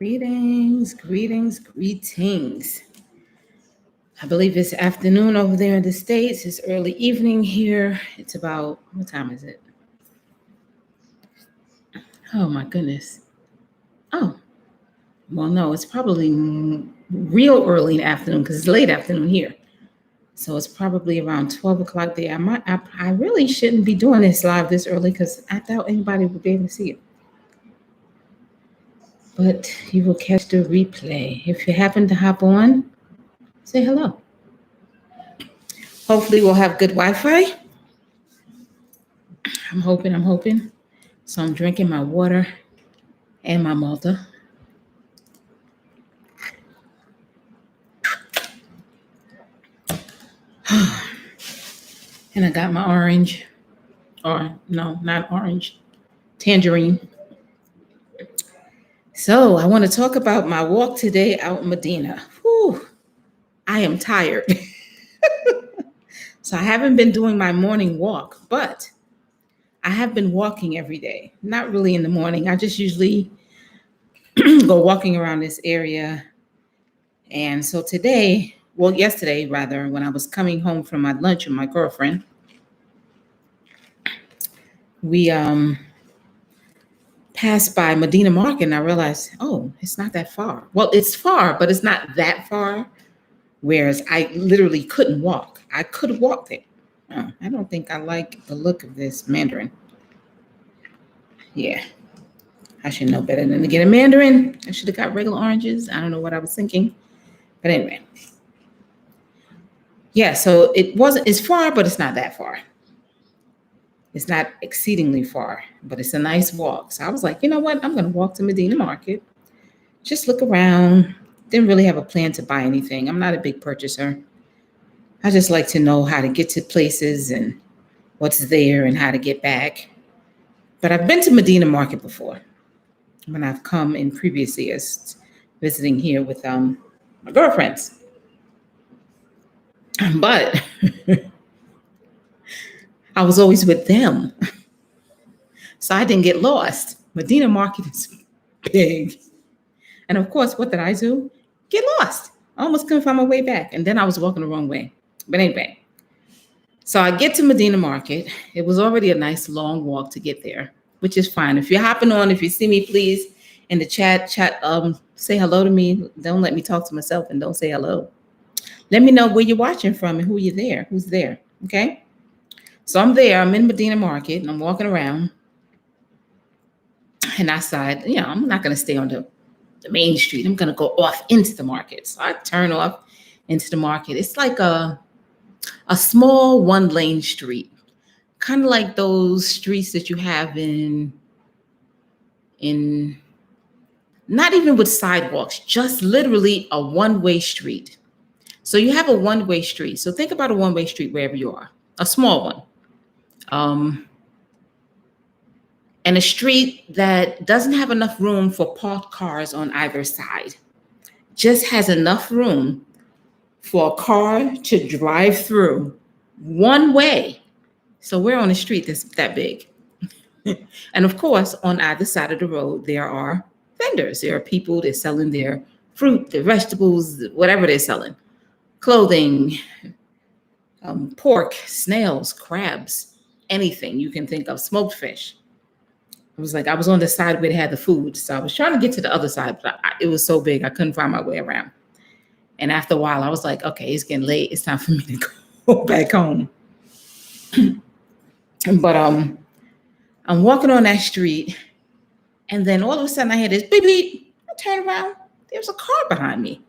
Greetings, greetings, greetings. I believe it's afternoon over there in the States. It's early evening here. It's about, what time is it? Oh my goodness. Oh, well, no, it's probably real early in the afternoon because it's late afternoon here. So it's probably around 12 o'clock there. I really shouldn't be doing this live this early because I doubt anybody would be able to see it. But you will catch the replay. If you happen to hop on, say hello. Hopefully we'll have good Wi-Fi. I'm hoping. So I'm drinking my water and my Malta. And I got my orange, or no, not orange, tangerine. So I want to talk about my walk today out in Medina. Whew, I am tired. So I haven't been doing my morning walk, but I have been walking every day. Not really in the morning. I just usually go walking around this area. And so yesterday rather, when I was coming home from my lunch with my girlfriend, we passed by Medina Market and I realized, oh, it's not that far. Well, it's far, but it's not that far. Whereas I literally couldn't walk. I could have walked it. Oh, I don't think I like the look of this mandarin. Yeah, I should know better than to get a mandarin. I should have got regular oranges. I don't know what I was thinking. But anyway. Yeah, so it's far, but it's not that far. It's not exceedingly far, but it's a nice walk. So I was like, you know what? I'm going to walk to Medina Market. Just look around. Didn't really have a plan to buy anything. I'm not a big purchaser. I just like to know how to get to places and what's there and how to get back. But I've been to Medina Market before when I've come in previous years visiting here with my girlfriends. But I was always with them. So I didn't get lost. Medina Market is big. And of course, what did I do? Get lost. I almost couldn't find my way back. And then I was walking the wrong way. But anyway, so I get to Medina Market. It was already a nice long walk to get there, which is fine. If you're hopping on, if you see me, please, in the chat, say hello to me. Don't let me talk to myself and don't say hello. Let me know where you're watching from and who's there, okay? So I'm there. I'm in Medina Market, and I'm walking around. And I decided, I'm not going to stay on the main street. I'm going to go off into the market. So I turn off into the market. It's like a small one-lane street, kind of like those streets that you have in not even with sidewalks, just literally a one-way street. So you have a one-way street. So think about a one-way street wherever you are, a small one. And a street that doesn't have enough room for parked cars on either side. Just has enough room for a car to drive through one way. So we're on a street that's that big. And of course, on either side of the road, there are vendors. There are people that are selling their fruit, their vegetables, whatever they're selling. Clothing, pork, snails, crabs, anything you can think of, smoked fish. I was on the side where they had the food. So I was trying to get to the other side, but it was so big, I couldn't find my way around. And after a while, I was like, okay, it's getting late. It's time for me to go back home. But I'm walking on that street. And then all of a sudden I hear this beep, beep. I turn around. There's a car behind me.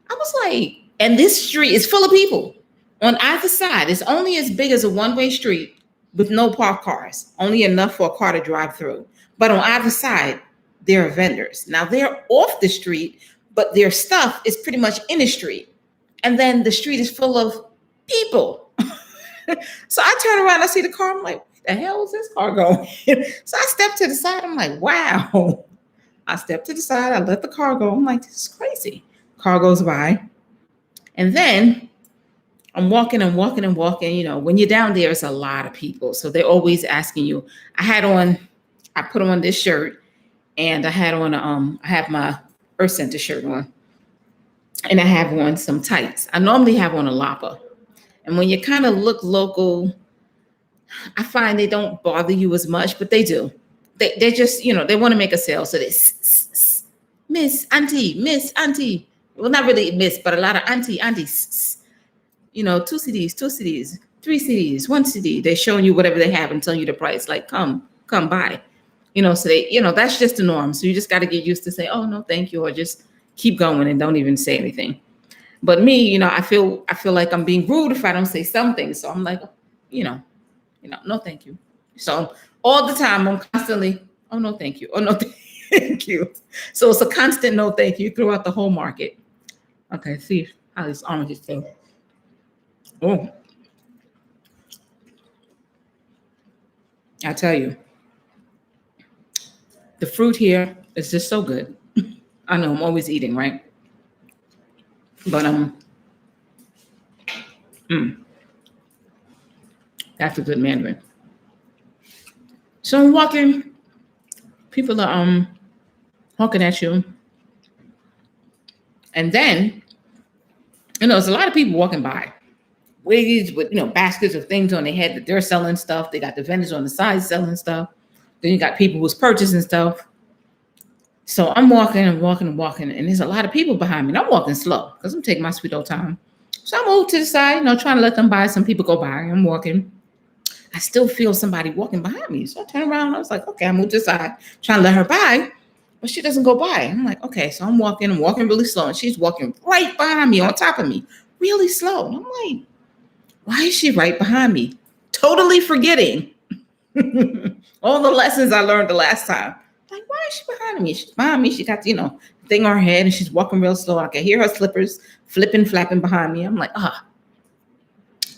I was like, and this street is full of people on either side. It's only as big as a one-way street with no parked cars, only enough for a car to drive through. But on either side, there are vendors. Now they're off the street, but their stuff is pretty much in the street. And then the street is full of people. So I turn around, I see the car. I'm like, where the hell is this car going? So I step to the side. I'm like, wow. I step to the side. I let the car go. I'm like, this is crazy. Car goes by. And then I'm walking. When you're down there, it's a lot of people. So they're always asking you. I put on this shirt and I had on, I have my Earth Center shirt on, and I have on some tights. I normally have on a lapa. And when you kind of look local, I find they don't bother you as much, but they do. They just, they want to make a sale. So they, Miss, Auntie. Well, not really Miss, but a lot of Auntie, two CDs, 3 CDs, 1 CD. They're showing you whatever they have and telling you the price. Like, come buy. So they, that's just the norm. So you just got to get used to say, oh, no, thank you. Or just keep going and don't even say anything. But me, I feel like I'm being rude if I don't say something. So I'm like, no, thank you. So all the time I'm constantly, oh, no, thank you. Oh, no, thank you. So it's a constant no, thank you throughout the whole market. Okay, see how these oranges feel. Oh, I tell you, the fruit here is just so good. I know I'm always eating, right? But that's a good mandarin. So I'm walking. People are honking at you, and then there's a lot of people walking by, wiggies with baskets of things on their head that they're selling stuff. They got the vendors on the side selling stuff. Then you got people who's purchasing stuff. So I'm walking, and there's a lot of people behind me. And I'm walking slow because I'm taking my sweet old time. So I move to the side, trying to let them by. Some people go by. I'm walking. I still feel somebody walking behind me. So I turn around. I was like, okay, I moved to the side, trying to let her by, but she doesn't go by. I'm like, okay. So I'm walking really slow. And she's walking right behind me, on top of me, really slow. And I'm like, why is she right behind me? Totally forgetting all the lessons I learned the last time. Like, why is she behind me? She's behind me. She got, thing on her head, and she's walking real slow. I can hear her slippers flipping, flapping behind me. I'm like,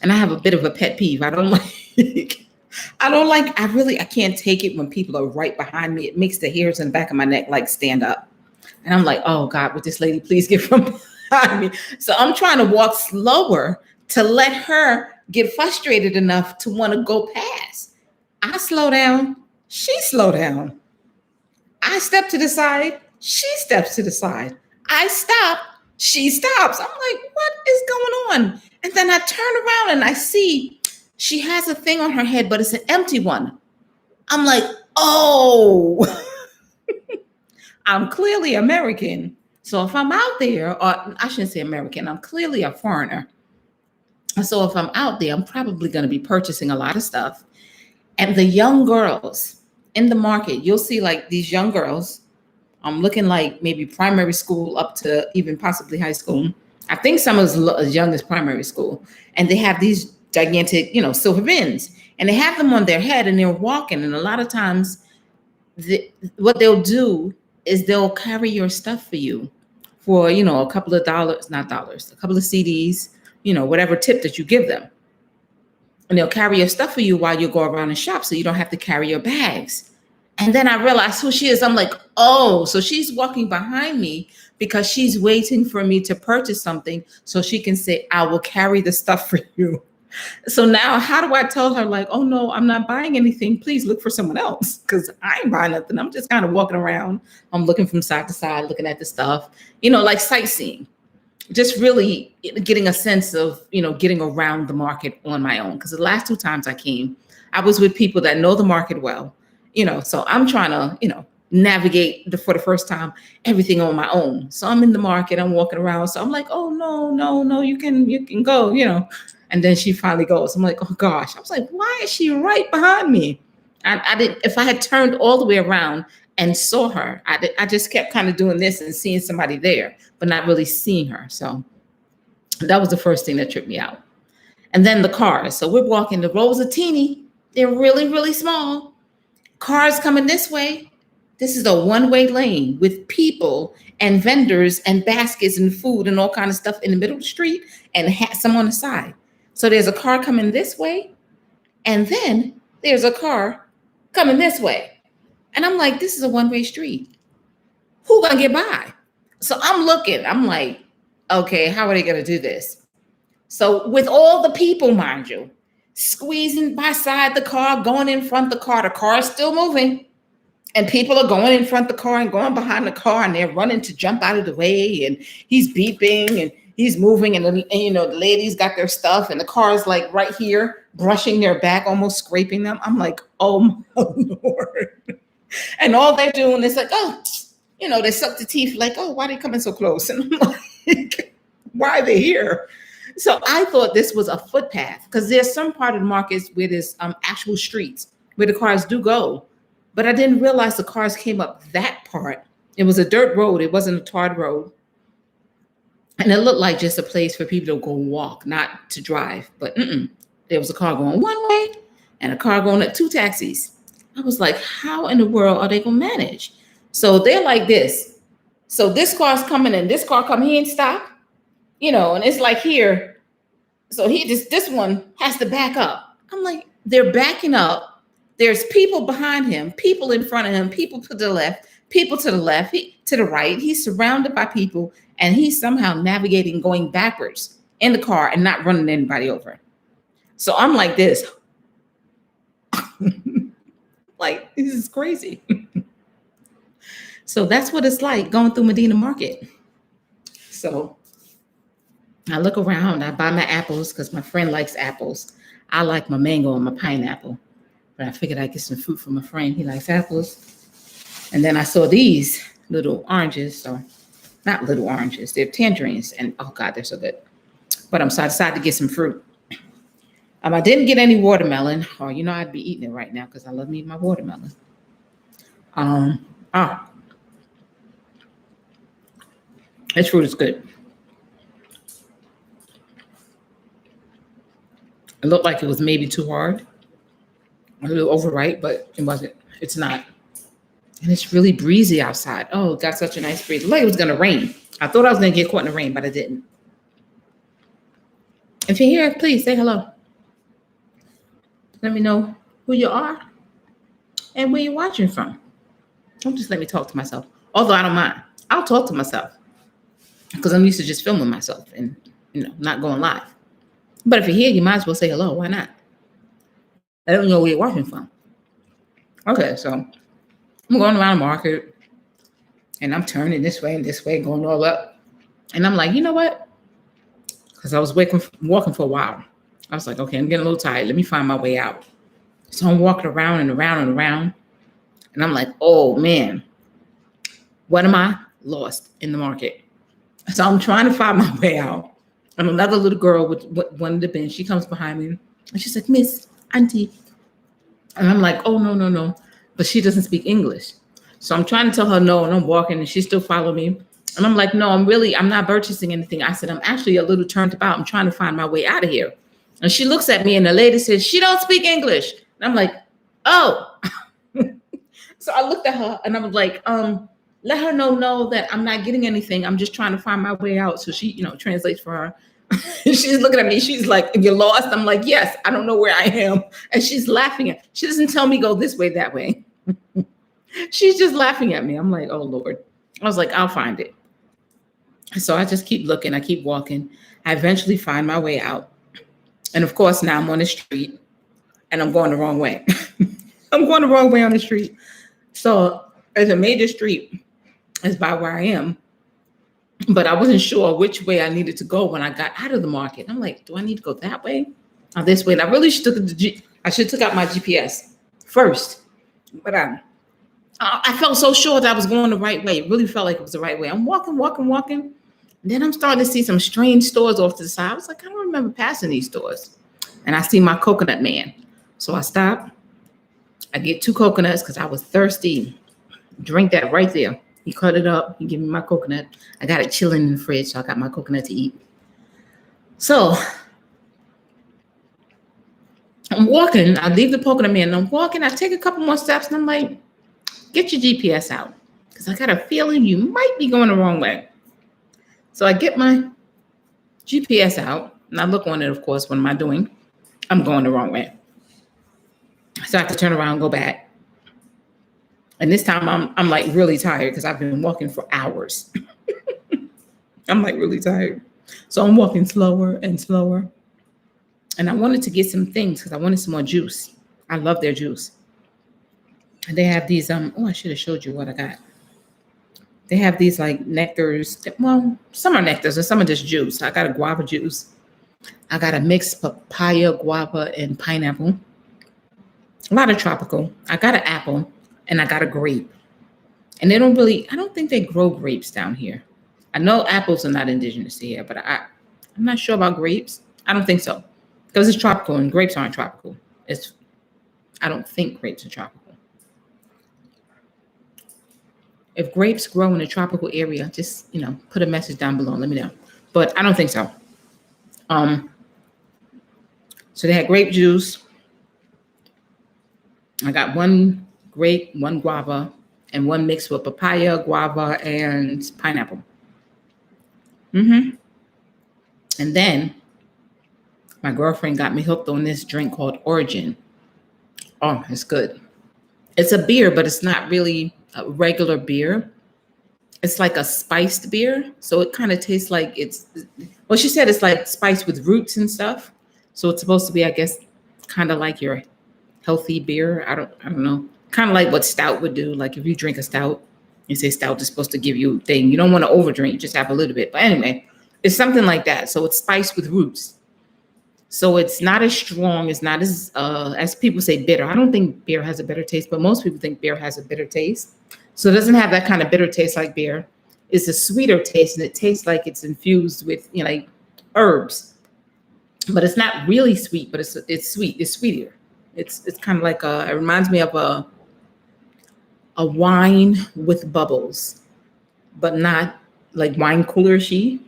And I have a bit of a pet peeve. I can't take it when people are right behind me. It makes the hairs in the back of my neck like stand up. And I'm like, oh God, would this lady please get from behind me? So I'm trying to walk slower to let her get frustrated enough to want to go past. I slow down. She slow down. I step to the side. She steps to the side. I stop. She stops. I'm like, what is going on? And then I turn around and I see she has a thing on her head, but it's an empty one. I'm like, oh, I'm clearly American. So if I'm out there, or I shouldn't say American, I'm clearly a foreigner. So if I'm out there, I'm probably going to be purchasing a lot of stuff. And the young girls in the market, you'll see like these young girls, I'm looking like maybe primary school up to even possibly high school. I think some of as young as primary school. And they have these gigantic, silver bins. And they have them on their head and they're walking. And a lot of times what they'll do is they'll carry your stuff for you for, a couple of dollars, not dollars, a couple of CDs, whatever tip that you give them. And they'll carry your stuff for you while you go around and shop so you don't have to carry your bags. And then I realized who she is. I'm like, oh, so she's walking behind me because she's waiting for me to purchase something so she can say, I will carry the stuff for you. So now how do I tell her like, oh no, I'm not buying anything. Please look for someone else because I ain't buying nothing. I'm just kind of walking around. I'm looking from side to side, looking at the stuff, like sightseeing. Just really getting a sense of, getting around the market on my own. Because the last 2 times I came, I was with people that know the market well, so I'm trying to, navigate for the first time, everything on my own. So I'm in the market, I'm walking around. So I'm like, oh, no, you can go, And then she finally goes. I'm like, oh gosh. I was like, why is she right behind me? I didn't, if I had turned all the way around and saw her, I just kept kind of doing this and seeing somebody there, but not really seeing her. So that was the first thing that tripped me out. And then the cars. So we're walking, the roads are teeny. They're really, really small. Cars coming this way. This is a one-way lane with people and vendors and baskets and food and all kind of stuff in the middle of the street and some on the side. So there's a car coming this way. And then there's a car coming this way. And I'm like, this is a one-way street. Who gonna get by? So I'm looking, I'm like, okay, how are they gonna do this? So with all the people, mind you, squeezing by side the car, going in front of the car is still moving. And people are going in front of the car and going behind the car, and they're running to jump out of the way. And he's beeping and he's moving. And the ladies got their stuff, and the car is like right here, brushing their back, almost scraping them. I'm like, oh my Lord. And all they're doing is like, oh, they suck the teeth, like, oh, why are they coming so close? And I'm like, why are they here? So I thought this was a footpath, because there's some part of the markets where there's actual streets where the cars do go. But I didn't realize the cars came up that part. It was a dirt road. It wasn't a tarred road. And it looked like just a place for people to go walk, not to drive. But there was a car going one way and a car going at 2 taxis. I was like, how in the world are they going to manage? So they're like this. So this car's coming and this car coming, he ain't stop, and it's like here. So this one has to back up. I'm like, they're backing up. There's people behind him, people in front of him, people to the left, people to the left, to the right. He's surrounded by people, and he's somehow navigating, going backwards in the car and not running anybody over. So I'm like this. Like, this is crazy. So that's what it's like going through Medina Market. So I look around, I buy my apples because my friend likes apples. I like my mango and my pineapple. But I figured I'd get some fruit from a friend. He likes apples. And then I saw these little oranges. So not little oranges, they're tangerines. And oh God, they're so good. But so I decided to get some fruit. I didn't get any watermelon. Or I'd be eating it right now because I love me my watermelon. This fruit is good. It looked like it was maybe too hard. A little overripe, but it wasn't. It's not. And it's really breezy outside. Oh, it got such a nice breeze. Like it was going to rain. I thought I was going to get caught in the rain, but I didn't. If you're here, please say hello. Let me know who you are and where you're watching from. Don't just let me talk to myself. Although I don't mind. I'll talk to myself because I'm used to just filming myself and, not going live. But if you're here, you might as well say hello. Why not? I don't know where you're watching from. Okay, so I'm going around the market and I'm turning this way and this way, going all up. And I'm like, you know what? Because I was walking for a while. I was like, okay, I'm getting a little tired. Let me find my way out. So I'm walking around and around and around. And I'm like, oh man, what am I? Lost in the market. So I'm trying to find my way out. And another little girl with one of the bins, she comes behind me and she's like, Miss, Auntie. And I'm like, oh, no. But she doesn't speak English. So I'm trying to tell her no, and I'm walking and she still following me. And I'm like, no, I'm not purchasing anything. I said, I'm actually a little turned about. I'm trying to find my way out of here. And she looks at me and the lady says, she don't speak English. And I'm like, oh. So I looked at her and I was like, let her know that I'm not getting anything. I'm just trying to find my way out. So she, translates for her. She's looking at me. She's like, you're lost. I'm like, yes, I don't know where I am. And she's laughing at. She doesn't tell me go this way, that way. She's just laughing at me. I'm like, oh Lord. I was like, I'll find it. So I just keep looking. I keep walking. I eventually find my way out. And of course, now I'm on the street and I'm going the wrong way. I'm going the wrong way on the street. So there's a major street is by where I am. But I wasn't sure which way I needed to go when I got out of the market. I'm like, do I need to go that way or this way? And I really should have took out my GPS first. But I felt so sure that I was going the right way. It really felt like it was the right way. I'm walking. And then I'm starting to see some strange stores off to the side. I was like, I don't remember passing these stores. And I see my coconut man. So I stop. I get 2 coconuts because I was thirsty. Drink that right there. He cut it up. He gave me my coconut. I got it chilling in the fridge, so I got my coconut to eat. So I'm walking. I leave the coconut man and I'm walking. I take a couple more steps and I'm like, get your GPS out because I got a feeling you might be going the wrong way. So I get my GPS out and I look on it, of course. What am I doing? I'm going the wrong way. So I have to turn around and go back. And this time I'm like really tired because I've been walking for hours. I'm like really tired. So I'm walking slower and slower. And I wanted to get some things because I wanted some more juice. I love their juice. They have these oh, I should have showed you what I got. They have these like nectars. Well, some are nectars and some are just juice. I got a guava juice. I got a mixed papaya, guava, and pineapple. A lot of tropical. I got an apple and I got a grape. And they don't really, I don't think they grow grapes down here. I know apples are not indigenous here, but I'm not sure about grapes. I don't think so. Because it's tropical and grapes aren't tropical. I don't think grapes are tropical. If grapes grow in a tropical area, just, put a message down below. Let me know. But I don't think so. So they had grape juice. I got one grape, one guava, and one mixed with papaya, guava, and pineapple. And then my girlfriend got me hooked on this drink called Origin. Oh, it's good. It's a beer, but it's not really a regular beer. It's like a spiced beer. So it kind of tastes like well, she said it's like spiced with roots and stuff. So it's supposed to be, I guess, kind of like your healthy beer. I don't know. Kind of like what stout would do. Like if you drink a stout, you say stout is supposed to give you a thing. You don't want to overdrink, just have a little bit. But anyway, it's something like that. So it's spiced with roots. So it's not as strong. It's not as people say, bitter. I don't think beer has a bitter taste, but most people think beer has a bitter taste. So it doesn't have that kind of bitter taste like beer. It's a sweeter taste, and it tastes like it's infused with, like herbs. But it's not really sweet, but it's sweet. It's sweeter. It's kind of like it reminds me of a wine with bubbles, but not like wine cooler-y.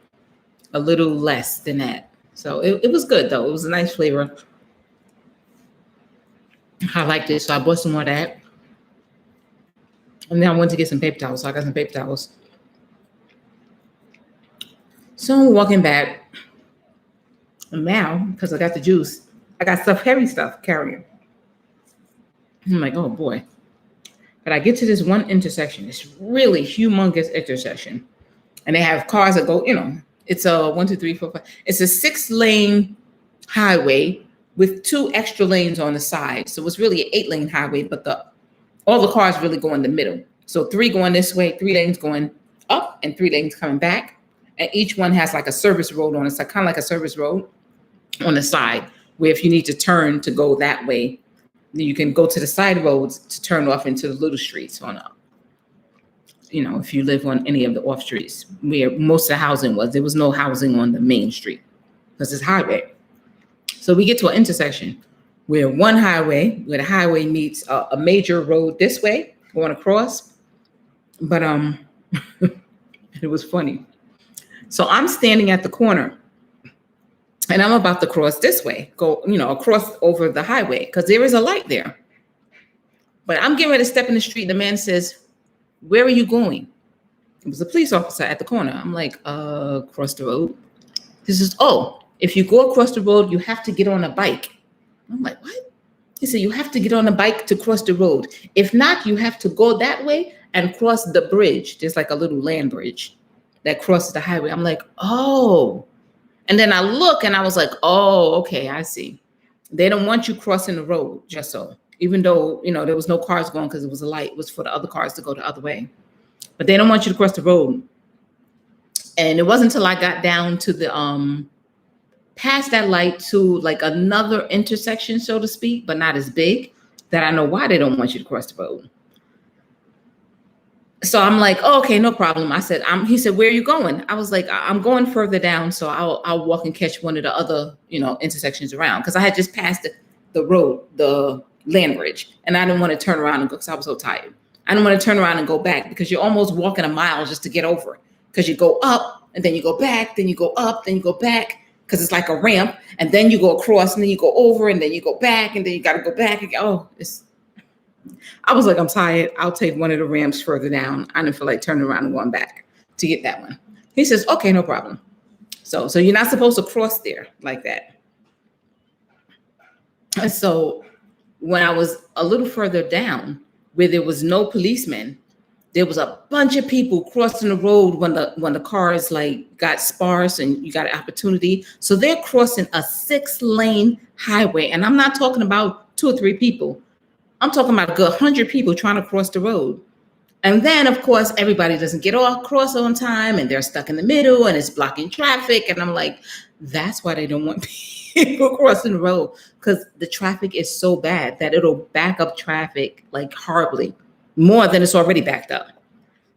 A little less than that. So it was good though. It was a nice flavor. I liked it, so I bought some more of that. And then I went to get some paper towels. So I got some paper towels. So I'm walking back. And now, because I got the juice, I got heavy stuff carrying. I'm like, oh boy. But I get to this one intersection. It's really humongous intersection. And they have cars that go, it's a 1, 2, 3, 4, 5. It's a 6-lane highway with 2 extra lanes on the side. So it's really an 8-lane highway, but all the cars really go in the middle. So 3 going this way, 3 lanes going up, and 3 lanes coming back. And each one has like a service road on it. So kind of like a service road on the side, where if you need to turn to go that way, you can go to the side roads to turn off into the little streets on up. If you live on any of the off streets where most of the housing was, there was no housing on the main street because it's highway. So we get to an intersection where the highway meets a major road this way going across. But it was funny. So I'm standing at the corner and I'm about to cross this way, go, across over the highway because there is a light there. But I'm getting ready to step in the street. And the man says, "Where are you going?" It was a police officer at the corner. I'm like, across the road. He says, "Oh, if you go across the road, you have to get on a bike." I'm like, what? He said, "You have to get on a bike to cross the road. If not, you have to go that way and cross the bridge." There's like a little land bridge that crosses the highway. I'm like, oh. And then I look and I was like, oh, okay, I see. They don't want you crossing the road just so. Even though, there was no cars going because it was a light. It was for the other cars to go the other way. But they don't want you to cross the road. And it wasn't until I got down to the past that light to like another intersection, so to speak, but not as big, that I know why they don't want you to cross the road. So I'm like, oh, okay, no problem. I said, he said, "Where are you going?" I was like, "I'm going further down, so I'll walk and catch one of the other, intersections around." Because I had just passed the road, the land bridge, and I didn't want to turn around and go because I was so tired. I didn't want to turn around and go back because you're almost walking a mile just to get over. Because you go up and then you go back, then you go up, then you go back because it's like a ramp, and then you go across and then you go over and then you go back and then you got to go back again. Oh, I was like, I'm tired. I'll take one of the ramps further down. I didn't feel like turning around and going back to get that one. He says, okay, no problem. So you're not supposed to cross there like that. And so when I was a little further down where there was no policemen, there was a bunch of people crossing the road when the cars like got sparse and you got an opportunity. So they're crossing a 6-lane highway. And I'm not talking about 2 or 3 people. I'm talking about a good 100 people trying to cross the road. And then, of course, everybody doesn't get across on time and they're stuck in the middle and it's blocking traffic. And I'm like, that's why they don't want people crossing the road, because the traffic is so bad that it'll back up traffic like horribly, more than it's already backed up.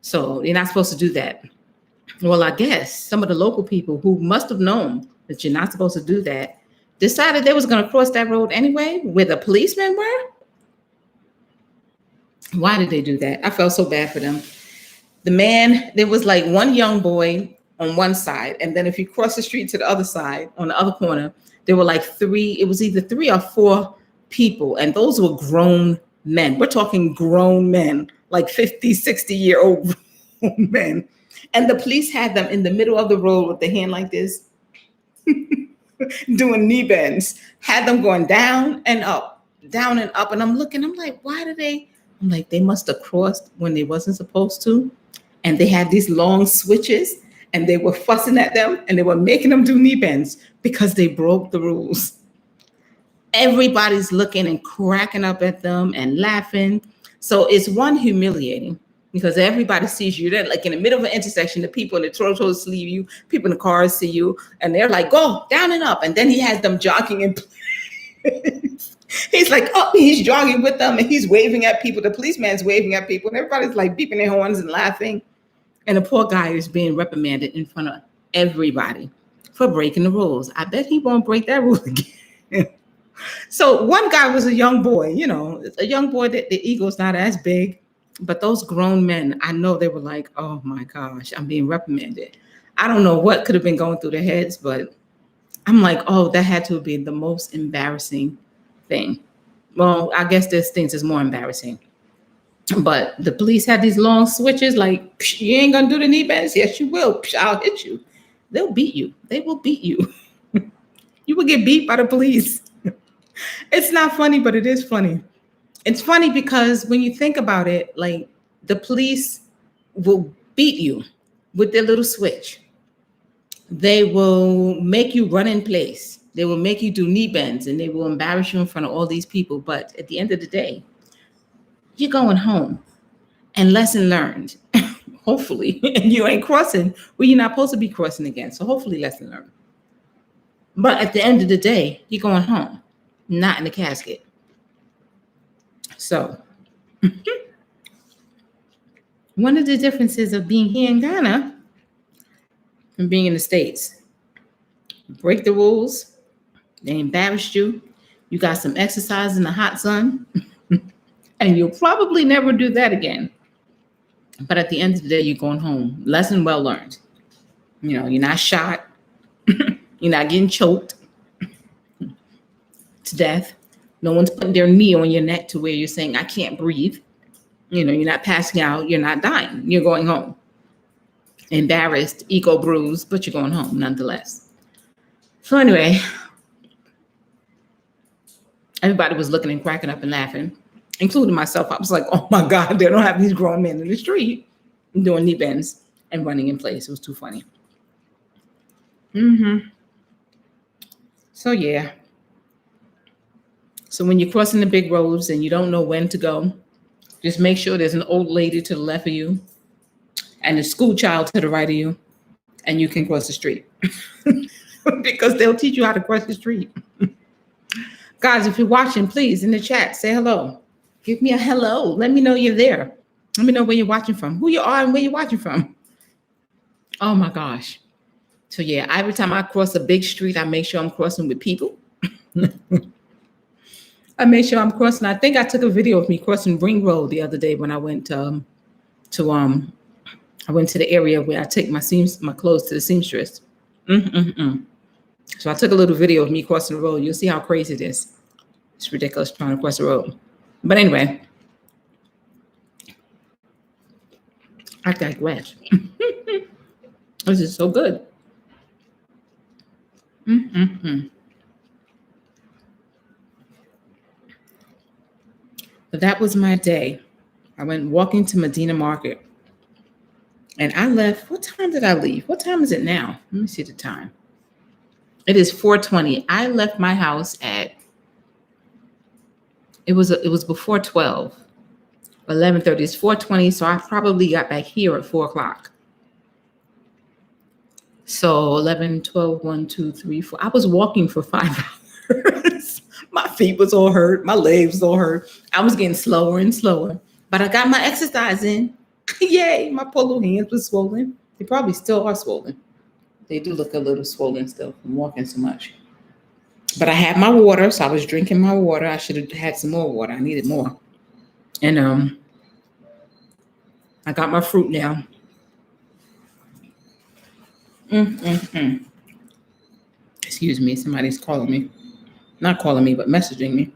So you're not supposed to do that. Well, I guess some of the local people who must have known that you're not supposed to do that decided they was going to cross that road anyway, where the policemen were. Why did they do that? I felt so bad for them. The man, there was like one young boy on one side, and then if you cross the street to the other side, on the other corner, there were like three, it was either 3 or 4 people, and those were grown men. We're talking grown men, like 50, 60-year-old men. And the police had them in the middle of the road with the hand like this, doing knee bends, had them going down and up, down and up. And I'm looking, I'm like, why do they? I'm like, they must have crossed when they wasn't supposed to. And they had these long switches and they were fussing at them and they were making them do knee bends because they broke the rules. Everybody's looking and cracking up at them and laughing. So it's one, humiliating, because everybody sees you. They're like in the middle of an intersection, the people in the trotros see you, people in the cars see you, and they're like, go down and up. And then he has them jogging in place. He's like, oh, he's jogging with them and he's waving at people. The policeman's waving at people and everybody's like beeping their horns and laughing. And the poor guy is being reprimanded in front of everybody for breaking the rules. I bet he won't break that rule again. So one guy was a young boy, you know, a young boy that the ego's not as big, but those grown men, I know they were like, oh my gosh, I'm being reprimanded. I don't know what could have been going through their heads, but I'm like, oh, that had to have been the most embarrassing thing. Well, I guess there's things that's more embarrassing. But the police had these long switches like, you ain't gonna do the knee bends? Yes, you will. I'll hit you. They'll beat you. They will beat you. You will get beat by the police. It's not funny, but it is funny. It's funny because when you think about it, like the police will beat you with their little switch. They will make you run in place. They will make you do knee bends and they will embarrass you in front of all these people. But at the end of the day, you're going home and lesson learned, hopefully. And you ain't crossing where you're not supposed to be crossing again. So hopefully lesson learned. But at the end of the day, you're going home, not in the casket. So one of the differences of being here in Ghana from being in the States, break the rules. They embarrassed you. You got some exercise in the hot sun. And you'll probably never do that again. But at the end of the day, you're going home. Lesson well learned. You know, you're not shot. You're not getting choked to death. No one's putting their knee on your neck to where you're saying, I can't breathe. You know, you're not passing out. You're not dying. You're going home. Embarrassed, ego bruised, but you're going home nonetheless. So anyway, everybody was looking and cracking up and laughing, including myself. I was like, oh my God, they don't have these grown men in the street doing knee bends and running in place. It was too funny. So yeah. So when you're crossing the big roads and you don't know when to go, just make sure there's an old lady to the left of you and a school child to the right of you, and you can cross the street. Because they'll teach you how to cross the street. Guys, if you're watching, please, in the chat, say hello. Give me a hello. Let me know you're there. Let me know where you're watching from, who you are and where you're watching from. Oh my gosh. So yeah, every time I cross a big street, I make sure I'm crossing with people. I make sure I'm crossing. I think I took a video of me crossing Ring Road the other day when I went to the area where I take my clothes to the seamstress. So I took a little video of me crossing the road. You'll see how crazy it is. It's ridiculous trying to cross the road. But anyway, I digress. This is so good. But that was my day. I went walking to Medina Market. And I left. What time did I leave? What time is it now? Let me see the time. It is 4:20. I left my house at It was before 12. 11:30. It's 4:20, so I probably got back here at 4 o'clock. So 11, 12, 1, 2, 3, 4. I was walking for 5 hours. My feet was all hurt. My legs was all hurt. I was getting slower and slower. But I got my exercise in. Yay, my polo hands were swollen. They probably still are swollen. They do look a little swollen still from walking so much. But I had my water, so I was drinking my water. I should have had some more water. I needed more. And I got my fruit now. Excuse me, somebody's calling me. Not calling me, but messaging me.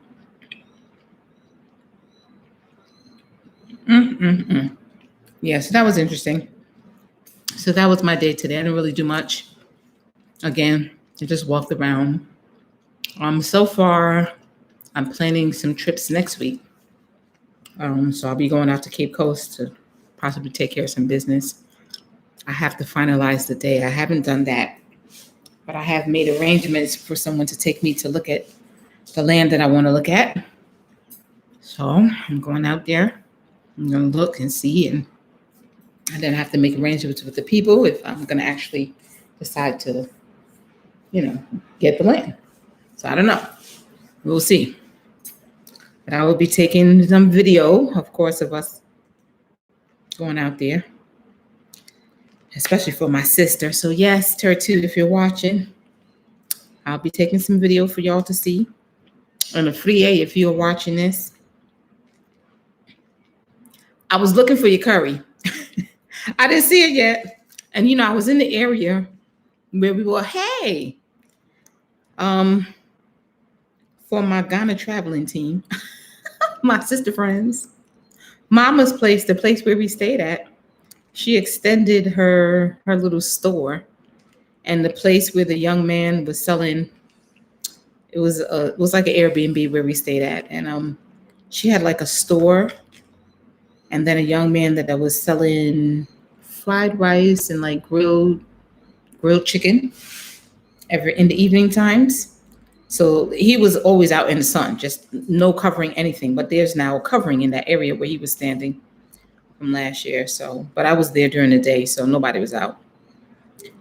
Yeah, so that was interesting. So that was my day today. I didn't really do much. Again, I just walked around. So far, I'm planning some trips next week. So I'll be going out to Cape Coast to possibly take care of some business. I have to finalize the day. I haven't done that, but I have made arrangements for someone to take me to look at the land that I want to look at. So I'm going out there. I'm going to look and see, and then I have to make arrangements with the people if I'm going to actually decide to, get the land. So I don't know. We'll see. But I will be taking some video, of course, of us going out there, especially for my sister. So yes, Tertu, if you're watching, I'll be taking some video for y'all to see. And a free A, if you're watching this. I was looking for your curry. I didn't see it yet. And, I was in the area where we were, hey, for my Ghana traveling team, my sister friends, Mama's place, the place where we stayed at, she extended her little store, and the place where the young man was selling, it was like an Airbnb where we stayed at, and she had like a store, and then a young man that was selling fried rice and like grilled chicken in the evening times. So he was always out in the sun, just no covering anything. But there's now a covering in that area where he was standing from last year. So, but I was there during the day, so nobody was out.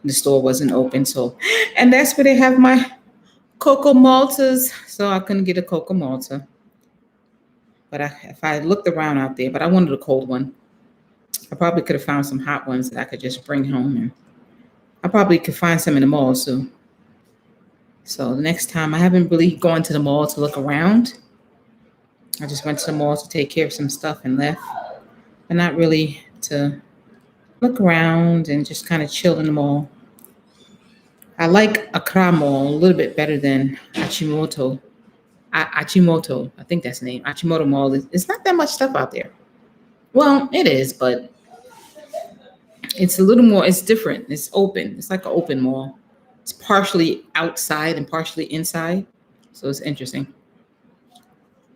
The store wasn't open. So, and that's where they have my Cocoa Maltas. So I couldn't get a Cocoa Malta. But if I looked around out there, but I wanted a cold one. I probably could have found some hot ones that I could just bring home. And I probably could find some in the mall too. So the next time, I haven't really gone to the mall to look around. I just went to the mall to take care of some stuff and left. But not really to look around and just kind of chill in the mall. I like Accra Mall a little bit better than Achimoto. Achimoto, I think that's the name. Achimoto Mall. It's not that much stuff out there. Well, it is, but it's a little more, it's different. It's open. It's like an open mall. It's partially outside and partially inside. So it's interesting.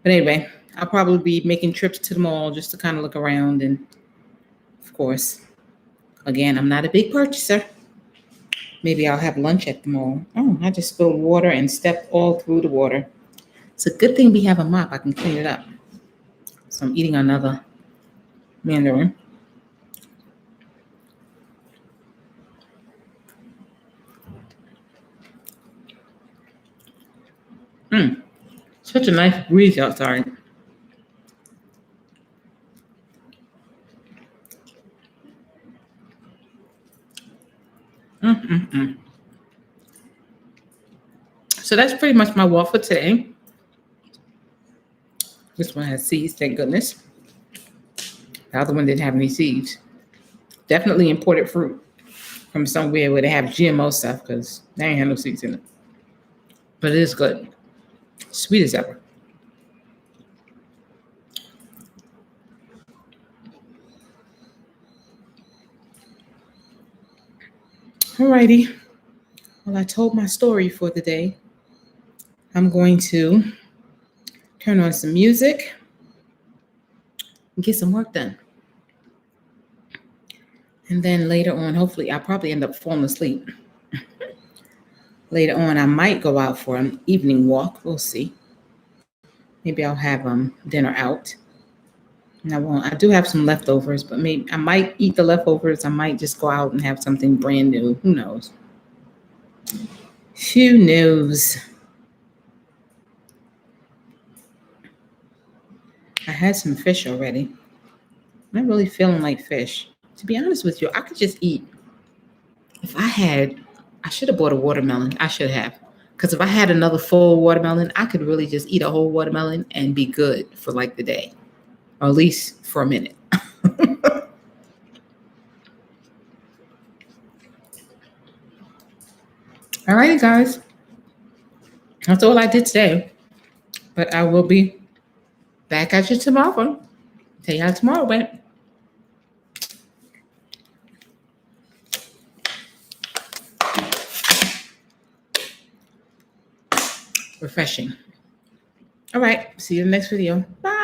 But anyway, I'll probably be making trips to the mall just to kind of look around. And of course, again, I'm not a big purchaser. Maybe I'll have lunch at the mall. Oh, I just spilled water and stepped all through the water. It's a good thing we have a mop. I can clean it up. So I'm eating another mandarin. Such a nice breeze outside. So that's pretty much my walk for today. This one has seeds, thank goodness. The other one didn't have any seeds. Definitely imported fruit from somewhere where they have GMO stuff because they ain't have no seeds in it. But it is good. Sweet as ever. Alrighty. Well, I told my story for the day. I'm going to turn on some music and get some work done. And then later on, hopefully, I'll probably end up falling asleep. Later on, I might go out for an evening walk. We'll see. maybe I'll have dinner out. And I do have some leftovers, but maybe I might eat the leftovers. I might just go out and have something brand new. Who knows? Who knows? I had some fish already. I'm not really feeling like fish. To be honest with you, I could just eat. If I should have bought a watermelon. I should have. Because if I had another full watermelon, I could really just eat a whole watermelon and be good for like the day, or at least for a minute. All right, guys. That's all I did today. But I will be back at you tomorrow. Tell you how tomorrow went. Refreshing. All right. See you in the next video. Bye.